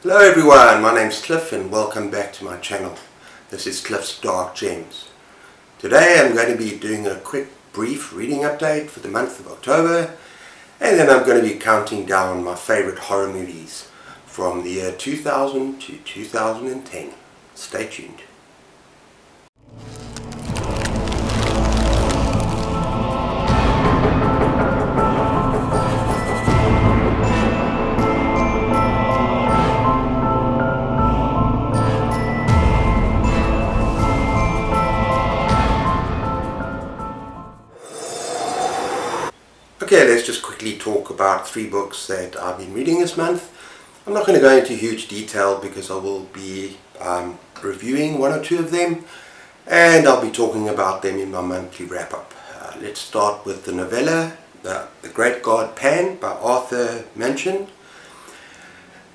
Hello everyone, my name's Cliff and welcome back to my channel. This is Cliff's Dark Gems. Today I'm going to be doing a quick brief reading update for the month of October, and then I'm going to be counting down my favourite horror movies from the year 2000 to 2010. Stay tuned. Okay, let's just quickly talk about 3 books that I've been reading this month. I'm not going to go into huge detail because I will be reviewing 1 or 2 of them, and I'll be talking about them in my monthly wrap-up. Let's start with the novella, The Great God Pan by Arthur Machen.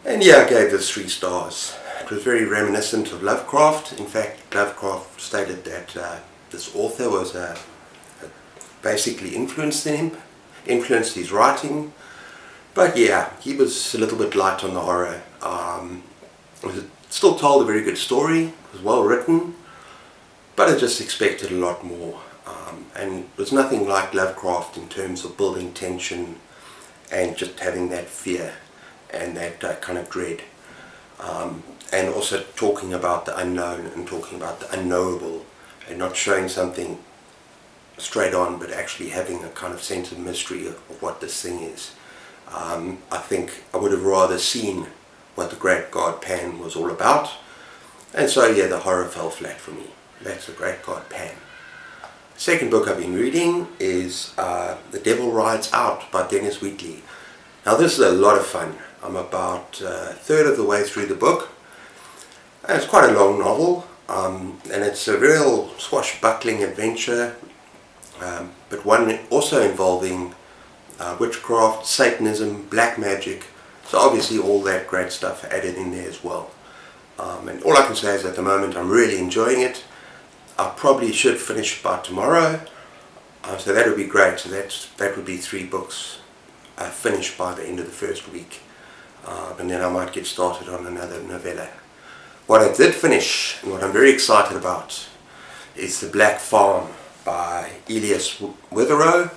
And yeah, I gave this 3 stars. It was very reminiscent of Lovecraft. In fact, Lovecraft stated that this author was basically influenced his writing, but yeah, he was a little bit light on the horror. It still told a very good story, it was well written, but I just expected a lot more, and it was nothing like Lovecraft in terms of building tension and just having that fear and that kind of dread, and also talking about the unknown and talking about the unknowable and not showing something straight on, but actually having a kind of sense of mystery of what this thing is. I think I would have rather seen what the Great God Pan was all about, and so yeah, the horror fell flat for me. That's The Great God Pan. Second book I've been reading is The Devil Rides Out by Dennis Wheatley. Now this is a lot of fun. I'm about a third of the way through the book, and it's quite a long novel, and it's a real swashbuckling adventure, but one also involving witchcraft, Satanism, black magic, so obviously all that great stuff added in there as well. And all I can say is at the moment I'm really enjoying it. I probably should finish by tomorrow, so that would be great. So that would be 3 books finished by the end of the first week, and then I might get started on another novella. What I did finish, and what I'm very excited about, is The Black Farm by Elias Witherow.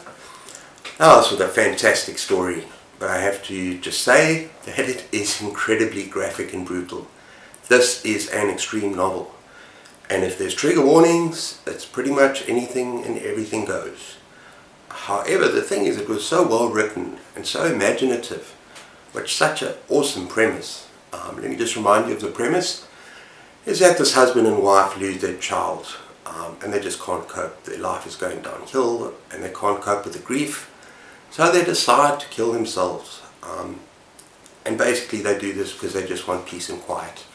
Now this was a fantastic story, but I have to just say that it is incredibly graphic and brutal. This is an extreme novel, and if there's trigger warnings, it's pretty much anything and everything goes. However, the thing is, it was so well written and so imaginative, with such an awesome premise. Let me just remind you of the premise, is that this husband and wife lose their child, and they just can't cope. Their life is going downhill and they can't cope with the grief, so they decide to kill themselves, and basically they do this because they just want peace and quiet.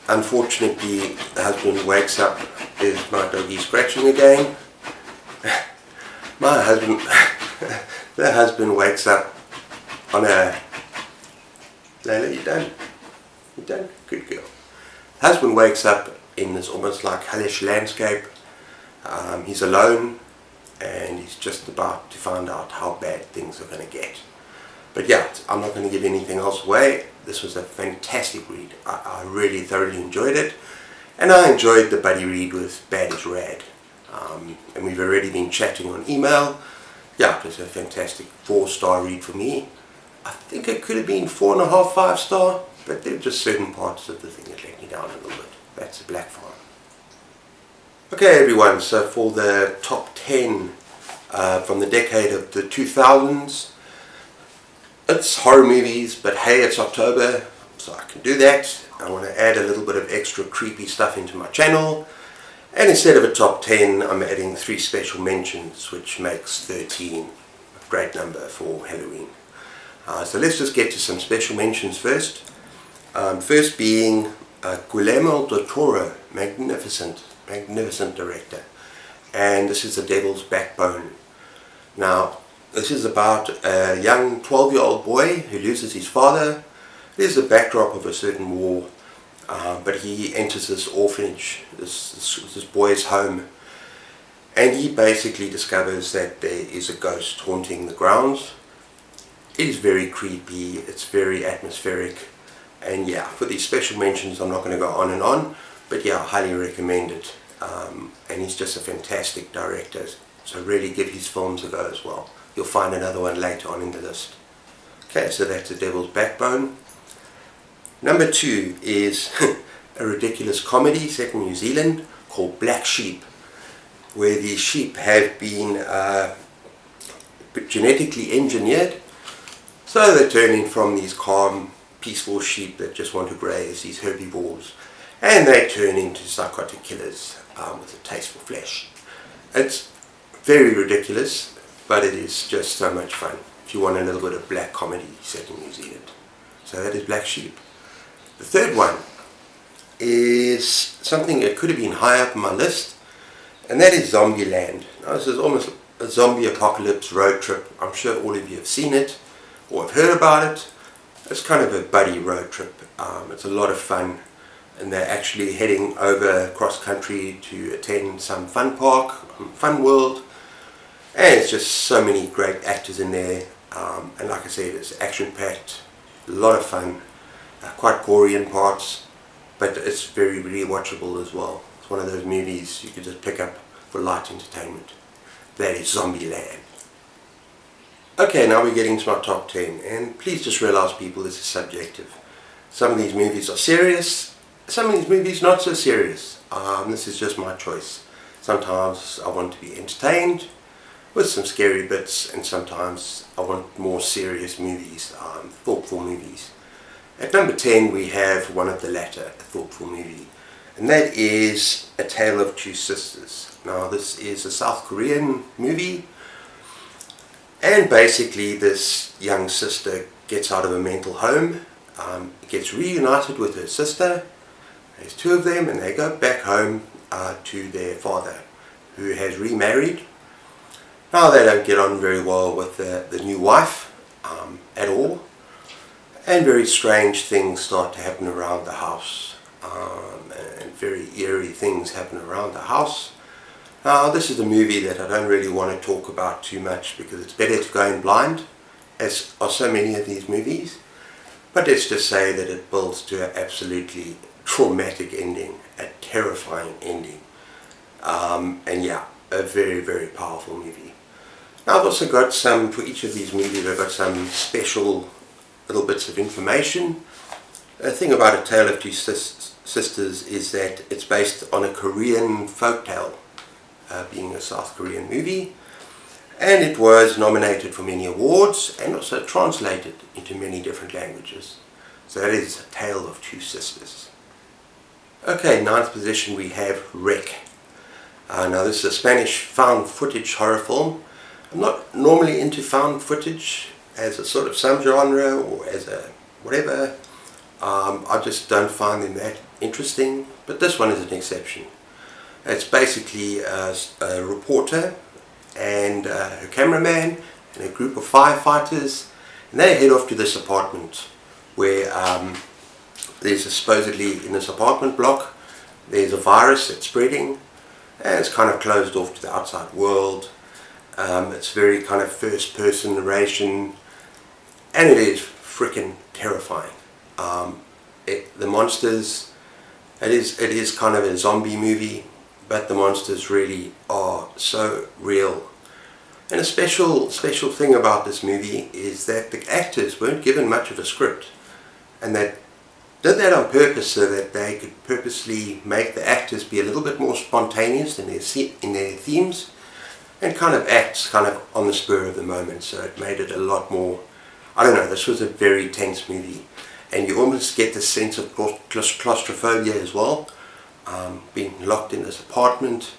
Unfortunately, the husband wakes up. Is my doggy scratching again? The husband wakes up on a... Layla, you done? You done? Good girl. Husband wakes up in this almost like hellish landscape. He's alone and he's just about to find out how bad things are going to get. But yeah, I'm not going to give anything else away. This was a fantastic read. I really thoroughly enjoyed it, and I enjoyed the buddy read with Bad is Rad, and we've already been chatting on email. Yeah, it was a fantastic 4-star read for me. I think it could have been 4.5, 5-star, but there were just certain parts of the thing that let me down a little bit. That's The Black Farm. Okay everyone, so for the top 10 from the decade of the 2000s, it's horror movies, but hey, it's October, so I can do that. I want to add a little bit of extra creepy stuff into my channel, and instead of a top 10, I'm adding 3 special mentions, which makes 13, a great number for Halloween. So let's just get to some special mentions first. First being Guillermo del Toro, magnificent director, and this is The Devil's Backbone. Now this is about a young 12-year-old boy who loses his father. It is the backdrop of a certain war, but he enters this orphanage, this boy's home, and he basically discovers that there is a ghost haunting the grounds. It is very creepy, it's very atmospheric, And yeah, for these special mentions, I'm not going to go on and on, but yeah, I highly recommend it. And he's just a fantastic director, so really give his films a go as well. You'll find another one later on in the list. Okay, so that's The Devil's Backbone. Number 2 is a ridiculous comedy set in New Zealand called Black Sheep, where the sheep have been genetically engineered, so they're turning from these calm, peaceful sheep that just want to graze, these herbivores, and they turn into psychotic killers with a taste for flesh. It's very ridiculous, but it is just so much fun if you want a little bit of black comedy set in New Zealand. So that is Black Sheep. The third one is something that could have been high up on my list, and that is Zombieland. Now, this is almost a zombie apocalypse road trip. I'm sure all of you have seen it or have heard about it. It's kind of a buddy road trip. It's a lot of fun, and they're actually heading over cross country to attend some fun park, Fun World, and it's just so many great actors in there. And like I said, it's action packed, a lot of fun, quite gory in parts, but it's very rewatchable as well. It's one of those movies you could just pick up for light entertainment. That is Zombieland. Okay, now we're getting to my top 10, and please just realize, people, this is subjective. Some of these movies are serious, some of these movies not so serious. This is just my choice. Sometimes I want to be entertained with some scary bits, and sometimes I want more serious movies, thoughtful movies. At number 10 we have one of the latter, a thoughtful movie, and that is A Tale of Two Sisters. Now, this is a South Korean movie, and basically this young sister gets out of a mental home, gets reunited with her sister. There's two of them, and they go back home to their father, who has remarried. Now, they don't get on very well with the new wife at all, and very strange things start to happen around the house, and very eerie things happen around the house. Now, this is a movie that I don't really want to talk about too much, because it's better to go in blind, as are so many of these movies. But let's just say that it builds to an absolutely traumatic ending, a terrifying ending. And yeah, a very, very powerful movie. Now, I've also got some, for each of these movies, I've got some special little bits of information. The thing about A Tale of Two Sisters is that it's based on a Korean folktale, being a South Korean movie, and it was nominated for many awards and also translated into many different languages. So that is A Tale of Two Sisters. Okay, ninth position we have Wreck. Now, this is a Spanish found footage horror film. I'm not normally into found footage as a sort of subgenre or as a whatever. I just don't find them that interesting, but this one is an exception. It's basically a reporter and her cameraman and a group of firefighters, and they head off to this apartment where there's supposedly, in this apartment block, there's a virus that's spreading, and it's kind of closed off to the outside world. It's very kind of first person narration, and it is freaking terrifying. The monsters, it is kind of a zombie movie, but the monsters really are so real. And a special thing about this movie is that the actors weren't given much of a script, and they did that on purpose so that they could purposely make the actors be a little bit more spontaneous in their themes, and kind of act kind of on the spur of the moment. So it made it a lot more, I don't know, this was a very tense movie, and you almost get the sense of claustrophobia as well, being locked in this apartment,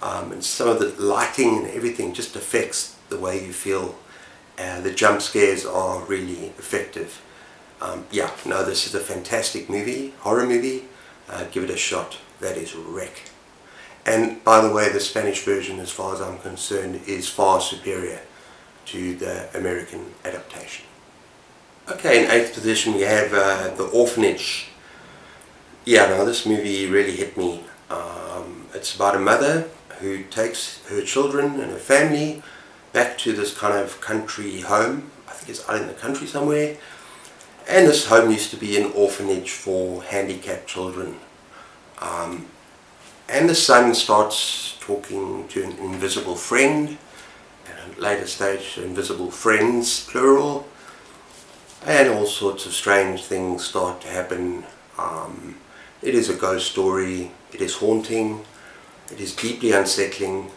and some of the lighting and everything just affects the way you feel. The jump scares are really effective. Yeah, no, this is a fantastic movie, horror movie. Give it a shot. That is Wreck. And by the way, the Spanish version, as far as I'm concerned, is far superior to the American adaptation. Okay, in 8th position we have The Orphanage. Yeah, now this movie really hit me. It's about a mother who takes her children and her family back to this kind of country home. I think it's out in the country somewhere. And this home used to be an orphanage for handicapped children. And the son starts talking to an invisible friend, at a later stage invisible friends, plural, and all sorts of strange things start to happen. It is a ghost story, it is haunting, it is deeply unsettling.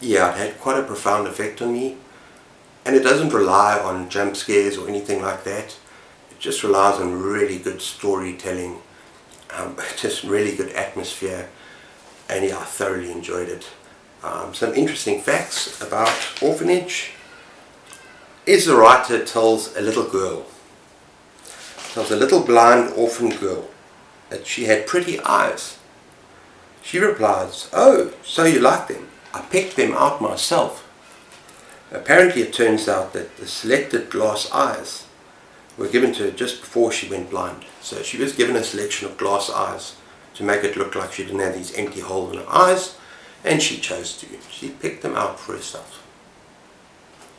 Yeah, it had quite a profound effect on me, and it doesn't rely on jump scares or anything like that. It just relies on really good storytelling, just really good atmosphere, and yeah, I thoroughly enjoyed it. Some interesting facts about Orphanage is the writer tells a little blind orphan girl that she had pretty eyes. She replies, "Oh, so you like them? I picked them out myself." Apparently it turns out that the selected glass eyes were given to her just before she went blind. So she was given a selection of glass eyes to make it look like she didn't have these empty holes in her eyes, and she chose to. She picked them out for herself.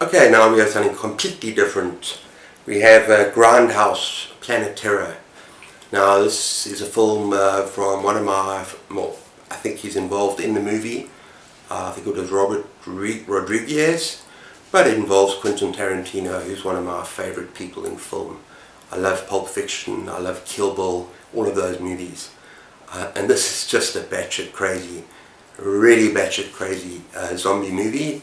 Okay, now we have something completely different. We have Grindhouse, Planet Terror. Now this is a film from one of my, well, I think he's involved in the movie. I think it was Robert Rodriguez, but it involves Quentin Tarantino, who's one of my favorite people in film. I love Pulp Fiction, I love Kill Bill, all of those movies. And this is just a batshit crazy, really batshit crazy zombie movie.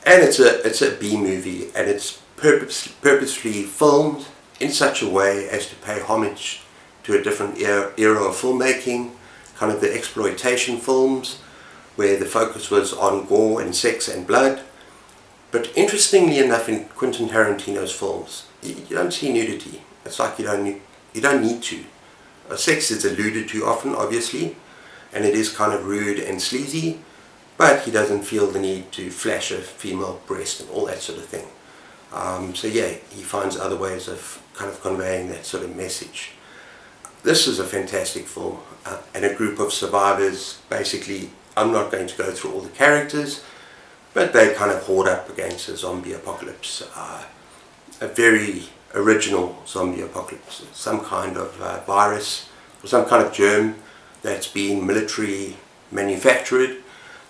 And it's a B movie, and it's purposefully filmed in such a way as to pay homage to a different era of filmmaking, kind of the exploitation films, where the focus was on gore and sex and blood. But interestingly enough, in Quentin Tarantino's films, you don't see nudity. It's like you don't need to. Sex is alluded to often, obviously, and it is kind of rude and sleazy, but he doesn't feel the need to flash a female breast and all that sort of thing. So yeah, he finds other ways of kind of conveying that sort of message. This is a fantastic film, and a group of survivors. Basically, I'm not going to go through all the characters, but they kind of hoard up against a zombie apocalypse. A very original zombie apocalypse. Some kind of virus or some kind of germ that's been military manufactured.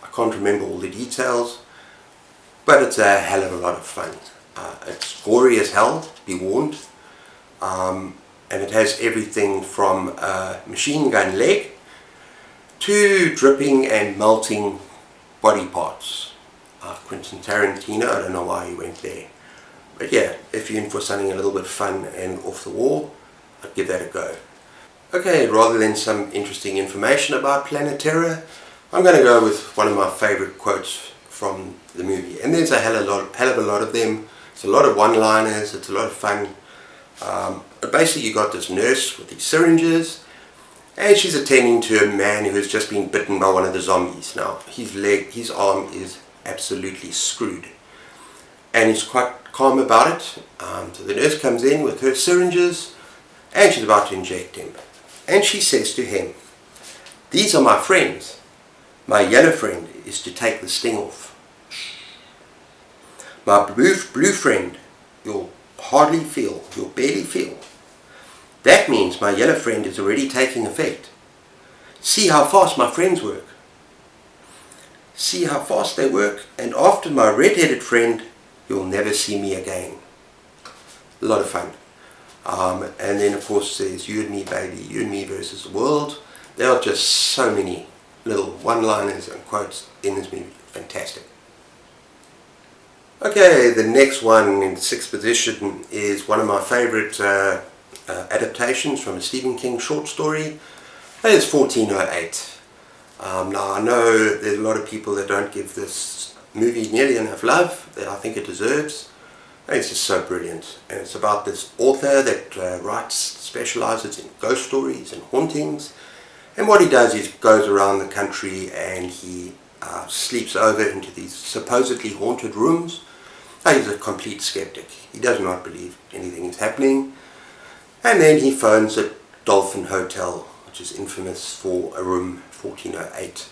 I can't remember all the details, but it's a hell of a lot of fun. It's gory as hell, be warned, and it has everything from a machine gun leg to dripping and melting body parts. Quentin Tarantino, I don't know why he went there, but yeah, if you're in for something a little bit fun and off the wall, I'd give that a go. Okay, rather than some interesting information about Planet Terror, I'm going to go with one of my favorite quotes from the movie, and there's a hell of a lot of them. It's a lot of one-liners, it's a lot of fun. But basically you got this nurse with these syringes, and she's attending to a man who has just been bitten by one of the zombies. Now his arm is absolutely screwed, and he's quite calm about it. So the nurse comes in with her syringes, and she's about to inject him, and she says to him, "These are my friends. My yellow friend is to take the sting off. My blue friend, you'll hardly feel, you'll barely feel. That means my yellow friend is already taking effect. See how fast my friends work. See how fast they work, and after my red-headed friend, you'll never see me again." A lot of fun. And then of course there's "You and Me Baby," "You and Me versus the World." There are just so many little one-liners and quotes in this movie. Fantastic. Okay, the next one in 6th position is one of my favorite adaptations from a Stephen King short story. That is 1408. Now I know there's a lot of people that don't give this movie nearly enough love that I think it deserves. It's just so brilliant, and it's about this author that specializes in ghost stories and hauntings, and what he does is goes around the country and he sleeps over into these supposedly haunted rooms. Now, he's a complete skeptic. He does not believe anything is happening, and then he phones a Dolphin Hotel, which is infamous for a room 1408,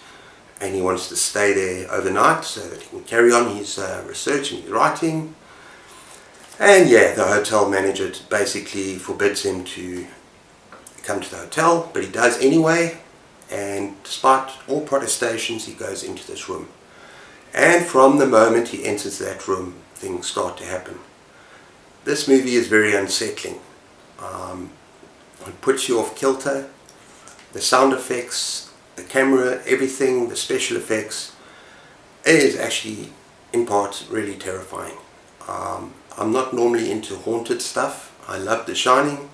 and he wants to stay there overnight so that he can carry on his research and his writing. And yeah, the hotel manager basically forbids him to come to the hotel, but he does anyway, and despite all protestations he goes into this room. And from the moment he enters that room, things start to happen. This movie is very unsettling. It puts you off kilter. The sound effects, the camera, everything, the special effects, it is actually in parts really terrifying. I'm not normally into haunted stuff. I love The Shining,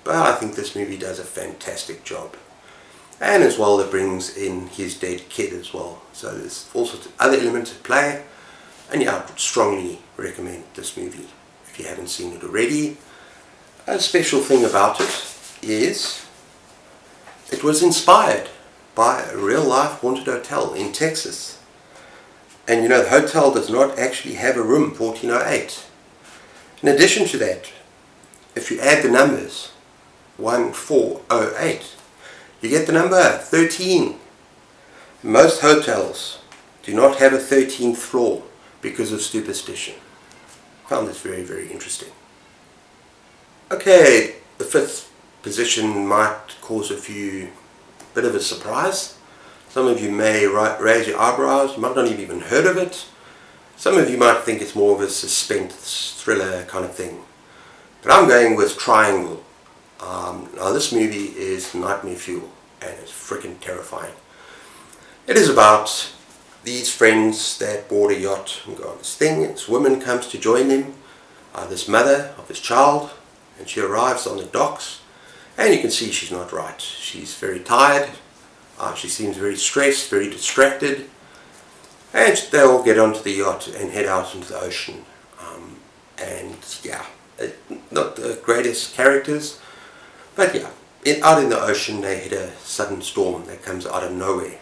but I think this movie does a fantastic job. And as well, it brings in his dead kid as well. So there's all sorts of other elements at play. And yeah, I would strongly recommend this movie if you haven't seen it already. A special thing about it is it was inspired by a real life haunted hotel in Texas. And you know, the hotel does not actually have a room 1408. In addition to that, if you add the numbers 1408, you get the number 13. Most hotels do not have a 13th floor because of superstition. I found this very, very interesting. Okay, the fifth position might cause a bit of a surprise. Some of you may raise your eyebrows. You might not have even heard of it. Some of you might think it's more of a suspense thriller kind of thing. But I'm going with Triangle. Now this movie is nightmare fuel and it's freaking terrifying. It is about these friends that board a yacht and go on this thing. This woman comes to join them, this mother of this child, and she arrives on the docks, and you can see she's not right. She's very tired, she seems very stressed, very distracted, and they all get onto the yacht and head out into the ocean. And yeah, not the greatest characters, but yeah, out in the ocean they hit a sudden storm that comes out of nowhere.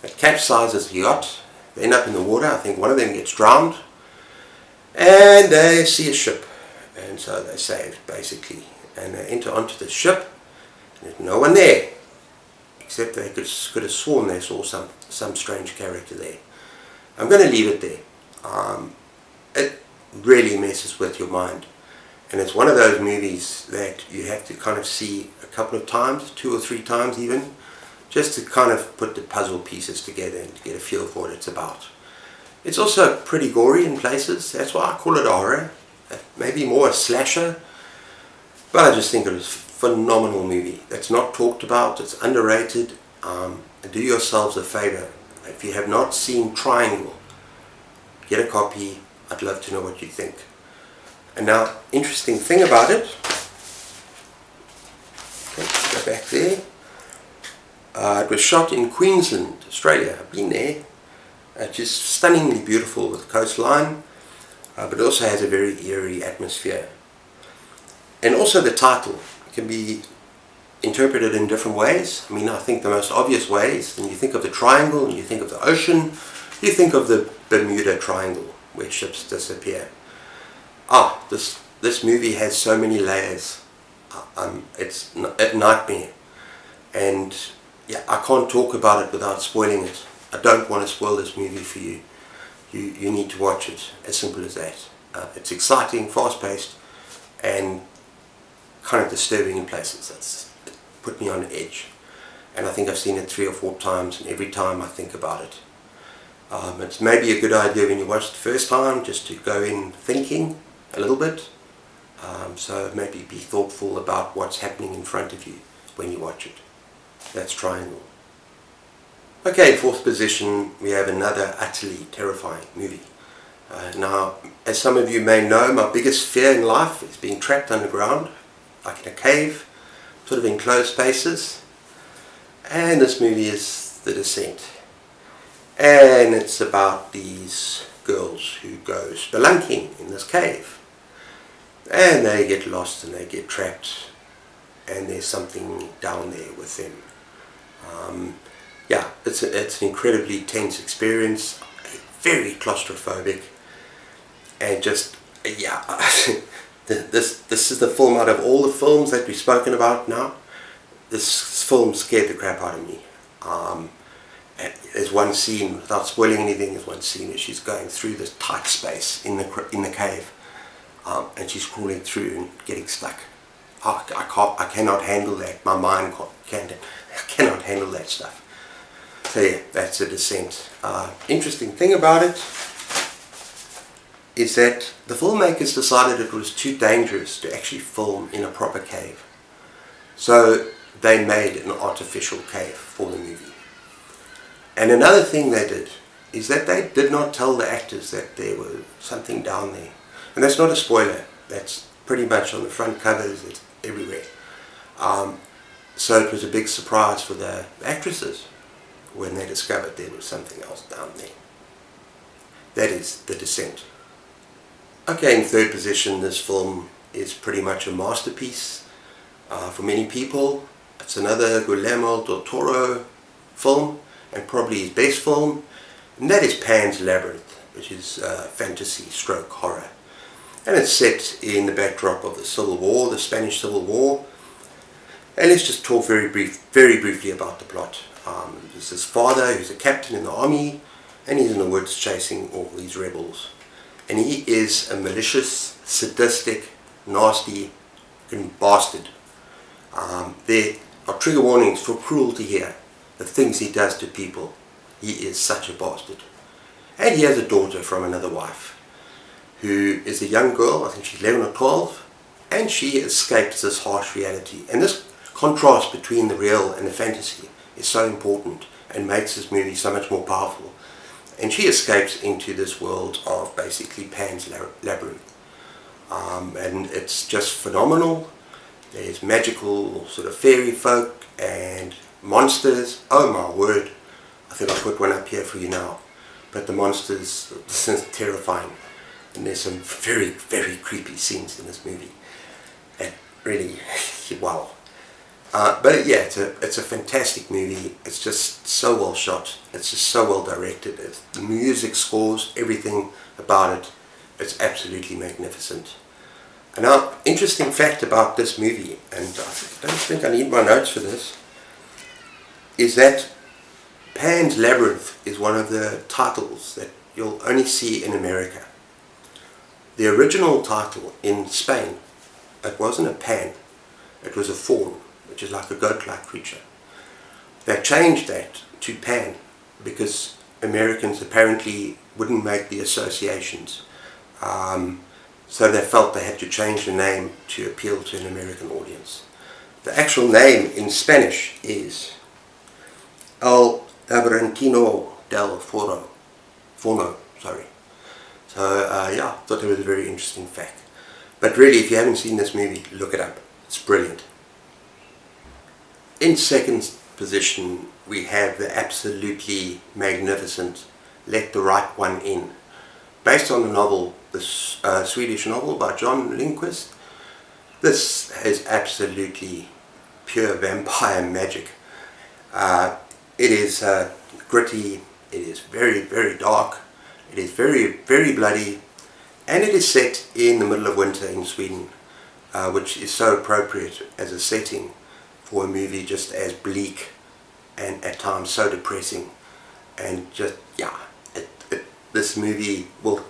It capsizes the yacht, they end up in the water. I think one of them gets drowned, and they see a ship, and so they're saved basically, and they enter onto the ship, and there's no one there, except they could have sworn they saw some strange character there. I'm going to leave it there. It really messes with your mind, and it's one of those movies that you have to kind of see a couple of times, 2 or 3 times even, just to kind of put the puzzle pieces together and get a feel for what it's about. It's also pretty gory in places, that's why I call it a horror, maybe more a slasher, but I just think it is a phenomenal movie. It's not talked about, it's underrated. Do yourselves a favor, if you have not seen Triangle, get a copy. I'd love to know what you think. And now, interesting thing about it, okay, let's go back there. It was shot in Queensland, Australia. I've been there. Just stunningly beautiful with the coastline, but it also has a very eerie atmosphere. And also the title can be interpreted in different ways. I mean, I think the most obvious way is when you think of the triangle and you think of the ocean, you think of the Bermuda Triangle, where ships disappear. This movie has so many layers. It's a nightmare. And yeah, I can't talk about it without spoiling it. I don't want to spoil this movie for you. You need to watch it, as simple as that. It's exciting, fast-paced, and kind of disturbing in places. It put me on edge. And I think I've seen it 3 or 4 times, and every time I think about it. It's maybe a good idea when you watch it the first time, just to go in thinking a little bit. So maybe be thoughtful about what's happening in front of you when you watch it. That's Triangle. Okay, 4th position, we have another utterly terrifying movie. Now, as some of you may know, my biggest fear in life is being trapped underground, like in a cave, sort of enclosed spaces. And this movie is The Descent. And it's about these girls who go spelunking in this cave. And they get lost and they get trapped. And there's something down there with them. Yeah, it's an incredibly tense experience, very claustrophobic, and just, yeah, this is the film out of all the films that we've spoken about now. This film scared the crap out of me. There's one scene, without spoiling anything, there's one scene where she's going through this tight space in the cave. and she's crawling through and getting stuck. I cannot handle that. My mind cannot handle that stuff. So yeah, that's The Descent. Interesting thing about it is that the filmmakers decided it was too dangerous to actually film in a proper cave. So they made an artificial cave for the movie. And another thing they did is that they did not tell the actors that there was something down there. And that's not a spoiler. That's pretty much on the front covers. It's everywhere. So it was a big surprise for the actresses when they discovered there was something else down there. That is The Descent. Okay, in third position, this film is pretty much a masterpiece for many people. It's another Guillermo del Toro film, and probably his best film, and that is Pan's Labyrinth, which is fantasy stroke horror. And it's set in the backdrop of the Civil War, the Spanish Civil War. And let's just talk very briefly about the plot. There's this father who's a captain in the army, and he's in the woods chasing all these rebels. And he is a malicious, sadistic, nasty bastard. There are trigger warnings for cruelty here. The things he does to people. He is such a bastard. And he has a daughter from another wife, who is a young girl, I think she's 11 or 12, and she escapes this harsh reality. And this contrast between the real and the fantasy is so important and makes this movie so much more powerful. And she escapes into this world of basically Pan's Labyrinth. And it's just phenomenal. There's magical sort of fairy folk and monsters. Oh my word. I think I'll put one up here for you now. But the monsters, this is terrifying. And there's some very creepy scenes in this movie. And really, wow. But yeah, it's a fantastic movie. It's just so well shot. It's just so well directed. The music scores, everything about it. It's absolutely magnificent. And now, interesting fact about this movie, and I don't think I need my notes for this, is that Pan's Labyrinth is one of the titles that you'll only see in America. The original title in Spain, it wasn't a pan, it was a faun, which is like a goat-like creature. They changed that to Pan because Americans apparently wouldn't make the associations. So they felt they had to change the name to appeal to an American audience. The actual name in Spanish is El Laberintino del Fauno, sorry. So yeah, I thought it was a very interesting fact. But really, if you haven't seen this movie, look it up. It's brilliant. In second position, we have the absolutely magnificent Let the Right One In. Based on the novel, this Swedish novel by John Lindquist. This is absolutely pure vampire magic. It is gritty, it is very dark, it is very bloody, and it is set in the middle of winter in Sweden, which is so appropriate as a setting for a movie just as bleak and at times so depressing. And just, yeah, this movie will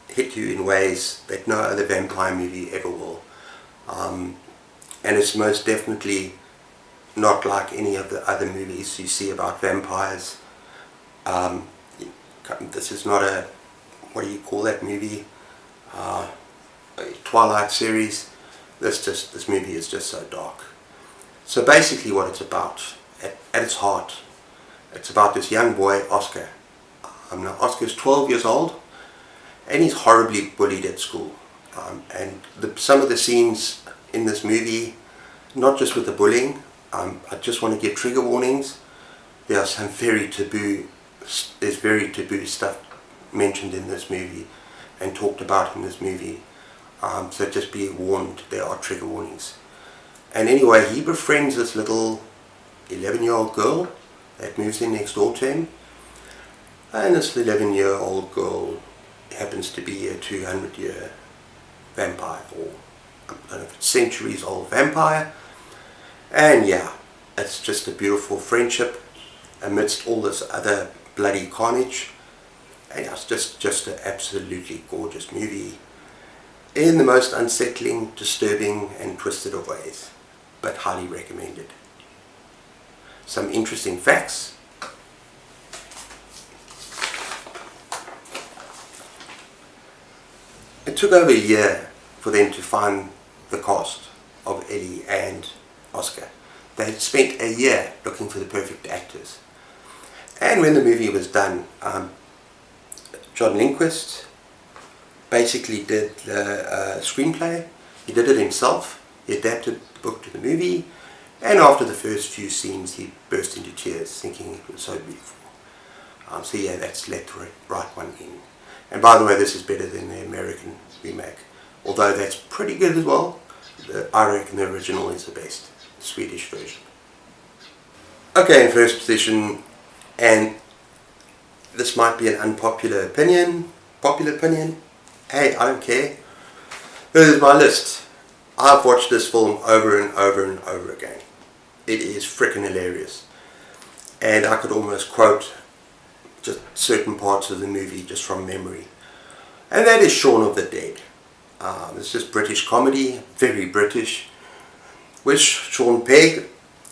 hit you in ways that no other vampire movie ever will. And it's most definitely not like any of the other movies you see about vampires. This is not a, what do you call that movie? A Twilight series. This movie is just so dark. So basically what it's about, at its heart, it's about this young boy, Oscar. Now Oscar's 12 years old, and he's horribly bullied at school. And some of the scenes in this movie, not just with the bullying, I just want to give trigger warnings. There are some very taboo stuff mentioned in this movie and talked about in this movie. So just be warned, there are trigger warnings. And anyway, he befriends this little 11-year-old girl that moves in next door to him. And this 11-year-old girl happens to be a 200-year vampire, or I don't know if it's centuries old vampire. And yeah, it's just a beautiful friendship amidst all this other bloody carnage. And yeah, it's just an absolutely gorgeous movie. in the most unsettling, disturbing and twisted of ways, but highly recommended. Some interesting facts. It took over a year for them to find the cast of Ellie and Oscar. They had spent a year looking for the perfect actors. And when the movie was done, John Lindquist basically did the screenplay. He did it himself. He adapted the book to the movie. And after the first few scenes, he burst into tears, thinking it was so beautiful. So yeah, that's let the right one in. And by the way, this is better than the American remake. Although that's pretty good as well. I reckon the original is the best, the Swedish version. Okay, in first position, and this might be an unpopular opinion, hey, I don't care. This is my list. I've watched this film over and over and over again. It is freaking hilarious. And I could almost quote just certain parts of the movie just from memory. And that is Shaun of the Dead. This is British comedy, very British, with Sean Pegg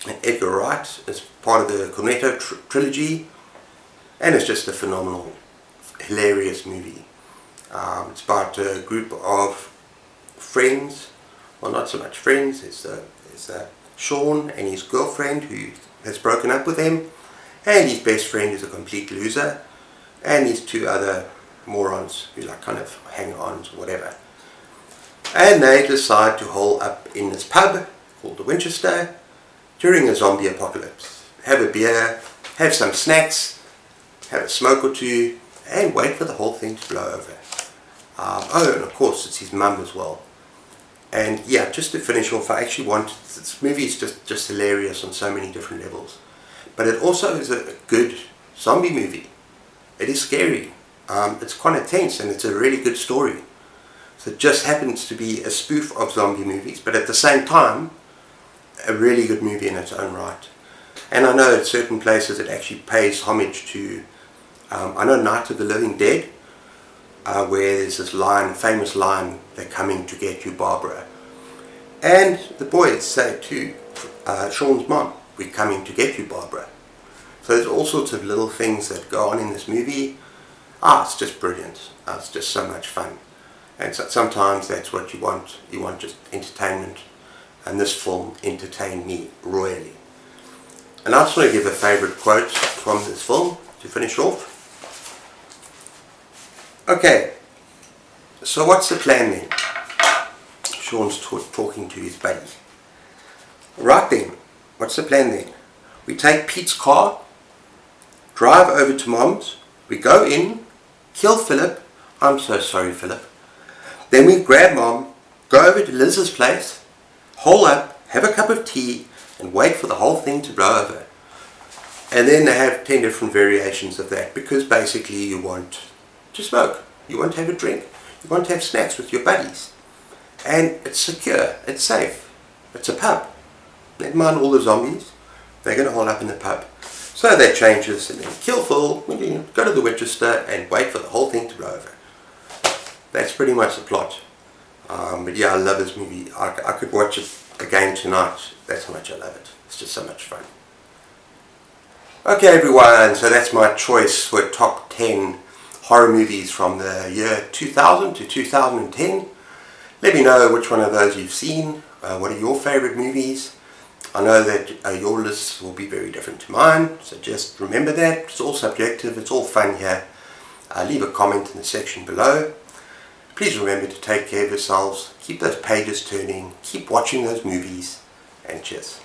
and Edgar Wright as part of the Cornetto trilogy, and it's just a phenomenal, hilarious movie. It's about a group of friends, well, not so much friends, it's Sean and his girlfriend who has broken up with him, and his best friend is a complete loser, and his two other morons who like kind of hang-ons or whatever. And they decide to hole up in this pub called the Winchester during a zombie apocalypse. Have a beer, have some snacks, have a smoke or two, and wait for the whole thing to blow over. Oh, and of course it's his mum as well. And yeah, just to finish off, I actually wanted, this movie is just hilarious on so many different levels. But it also is a good zombie movie. It is scary. It's kind of tense, and it's a really good story. So it just happens to be a spoof of zombie movies, but at the same time, a really good movie in its own right. And I know at certain places it actually pays homage to, I know Night of the Living Dead, where there's this line, famous line, "They're coming to get you, Barbara." And the boys say to Sean's mom, "We're coming to get you, Barbara." So there's all sorts of little things that go on in this movie. It's just brilliant. It's just so much fun. And so sometimes that's what you want. You want just entertainment. And this film entertained me royally. And I just want to give a favourite quote from this film to finish off. Okay, so what's the plan then? Sean's talking to his buddy. Right then, what's the plan then? We take Pete's car, drive over to Mom's, we go in, kill Philip. I'm so sorry, Philip. Then we grab Mom, go over to Liz's place, hole up, have a cup of tea, and wait for the whole thing to blow over. And then they have 10 different variations of that, because basically you want to smoke, you want to have a drink, you want to have snacks with your buddies. And it's secure, it's safe, it's a pub. Never mind all the zombies, they're going to hole up in the pub. So that changes, and then kill Phil, go to the Winchester and wait for the whole thing to blow over. That's pretty much the plot. But yeah, I love this movie. I could watch it again tonight. That's how much I love it. It's just so much fun. Okay everyone, so that's my choice for top 10 horror movies from the year 2000 to 2010. Let me know which one of those you've seen. What are your favourite movies? I know that your lists will be very different to mine, so just remember that. It's all subjective, it's all fun here. Leave a comment in the section below. Please remember to take care of yourselves, keep those pages turning, keep watching those movies, and cheers.